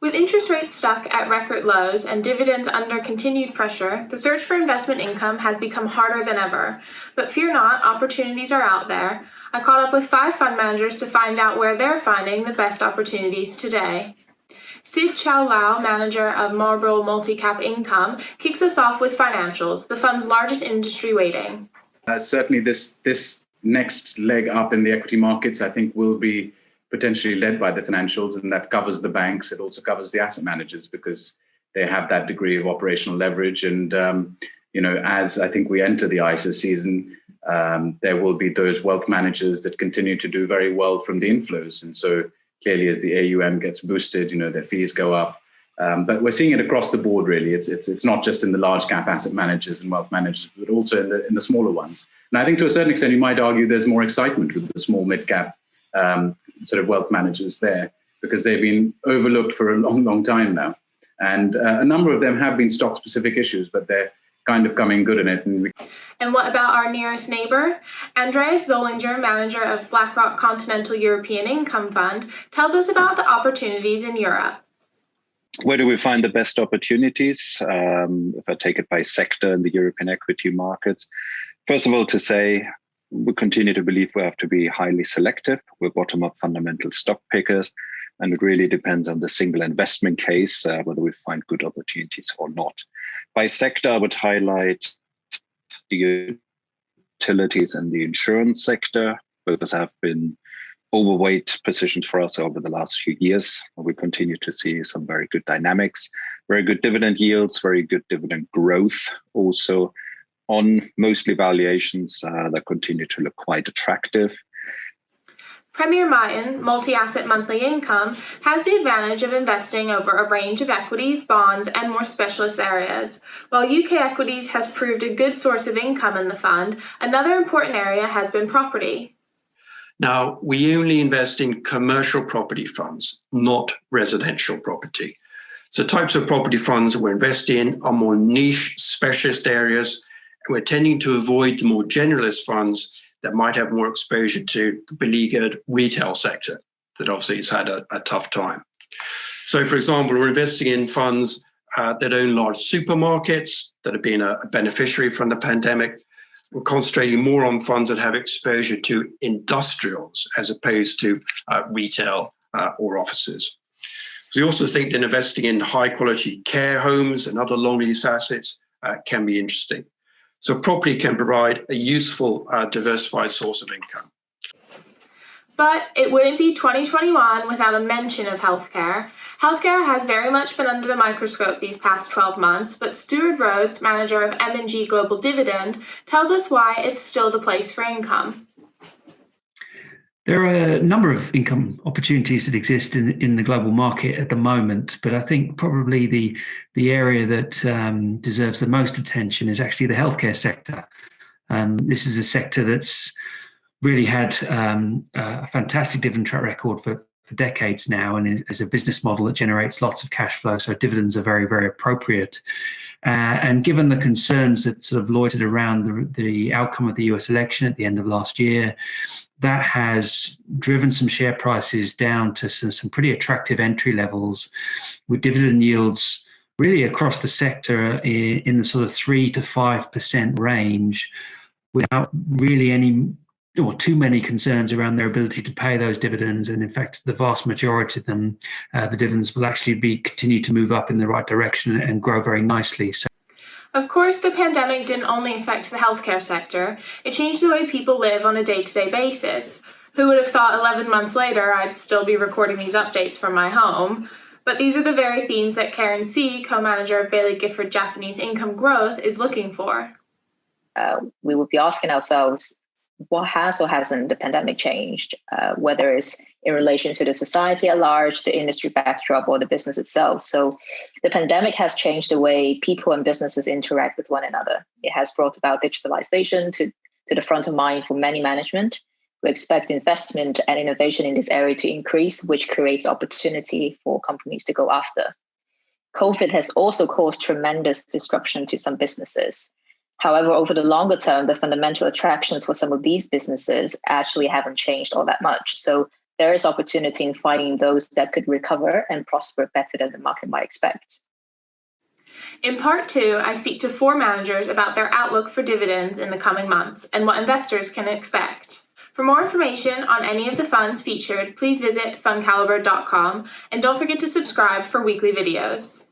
With interest rates stuck at record lows and dividends under continued pressure, the search for investment income has become harder than ever. But fear not, opportunities are out there. I caught up with 5 fund managers to find out where they're finding the best opportunities today. Sid Chow Lau, manager of Marlborough Multicap Income, kicks us off with financials, the fund's largest industry weighting. Certainly this next leg up in the equity markets, I think, will be potentially led by the financials, and that covers the banks. It also covers the asset managers because they have that degree of operational leverage. And, as I think we enter the ISA season, there will be those wealth managers that continue to do very well from the inflows. And so clearly as the AUM gets boosted, their fees go up. But we're seeing it across the board, really. It's not just in the large cap asset managers and wealth managers, but also in the smaller ones. And I think to a certain extent, you might argue there's more excitement with the small mid cap sort of wealth managers there because they've been overlooked for a long, long time now. And a number of them have been stock specific issues, but they're kind of coming good in it. And what about our nearest neighbor? Andreas Zollinger, manager of BlackRock Continental European Income Fund, tells us about the opportunities in Europe. Where do we find the best opportunities? If I take it by sector in the European equity markets, first of all, to say we continue to believe we have to be highly selective. We're bottom-up fundamental stock pickers, and it really depends on the single investment case, whether we find good opportunities or not. By sector, I would highlight the utilities and the insurance sector. Both of us have been overweight positions for us over the last few years. We continue to see some very good dynamics, very good dividend yields, very good dividend growth also on mostly valuations that continue to look quite attractive. Premier Miton, multi-asset monthly income, has the advantage of investing over a range of equities, bonds, and more specialist areas. While UK equities has proved a good source of income in the fund, another important area has been property. Now, we only invest in commercial property funds, not residential property. So types of property funds we're investing in are more niche specialist areas, and we're tending to avoid the more generalist funds that might have more exposure to the beleaguered retail sector that obviously has had a tough time. So, for example, we're investing in funds that own large supermarkets that have been a beneficiary from the pandemic. We're concentrating more on funds that have exposure to industrials as opposed to retail or offices. We also think that investing in high-quality care homes and other long-lease assets can be interesting. So property can provide a useful, diversified source of income. But it wouldn't be 2021 without a mention of healthcare. Healthcare has very much been under the microscope these past 12 months, but Stuart Rhodes, manager of M&G Global Dividend, tells us why it's still the place for income. There are a number of income opportunities that exist in the global market at the moment, but I think probably the area that deserves the most attention is actually the healthcare sector. This is a sector that's really had a fantastic dividend track record for decades now, and is a business model that generates lots of cash flow, so dividends are very, very appropriate. And given the concerns that sort of loitered around the outcome of the US election at the end of last year, that has driven some share prices down to some pretty attractive entry levels, with dividend yields really across the sector in the sort of 3 to 5% range, without really any or too many concerns around their ability to pay those dividends. And in fact, the vast majority of them, the dividends will actually continue to move up in the right direction and grow very nicely. So, of course, the pandemic didn't only affect the healthcare sector, it changed the way people live on a day-to-day basis. Who would have thought 11 months later I'd still be recording these updates from my home? But these are the very themes that Karen C., co-manager of Baillie Gifford Japanese Income Growth, is looking for. We would be asking ourselves, what has or hasn't the pandemic changed, whether it's in relation to the society at large, the industry backdrop, or the business itself. So the pandemic has changed the way people and businesses interact with one another. It has brought about digitalisation to the front of mind for many management. We expect investment and innovation in this area to increase, which creates opportunity for companies to go after. COVID has also caused tremendous disruption to some businesses. However, over the longer term, the fundamental attractions for some of these businesses actually haven't changed all that much. So there is opportunity in finding those that could recover and prosper better than the market might expect. In part 2, I speak to 4 managers about their outlook for dividends in the coming months and what investors can expect. For more information on any of the funds featured, please visit fundcaliber.com and don't forget to subscribe for weekly videos.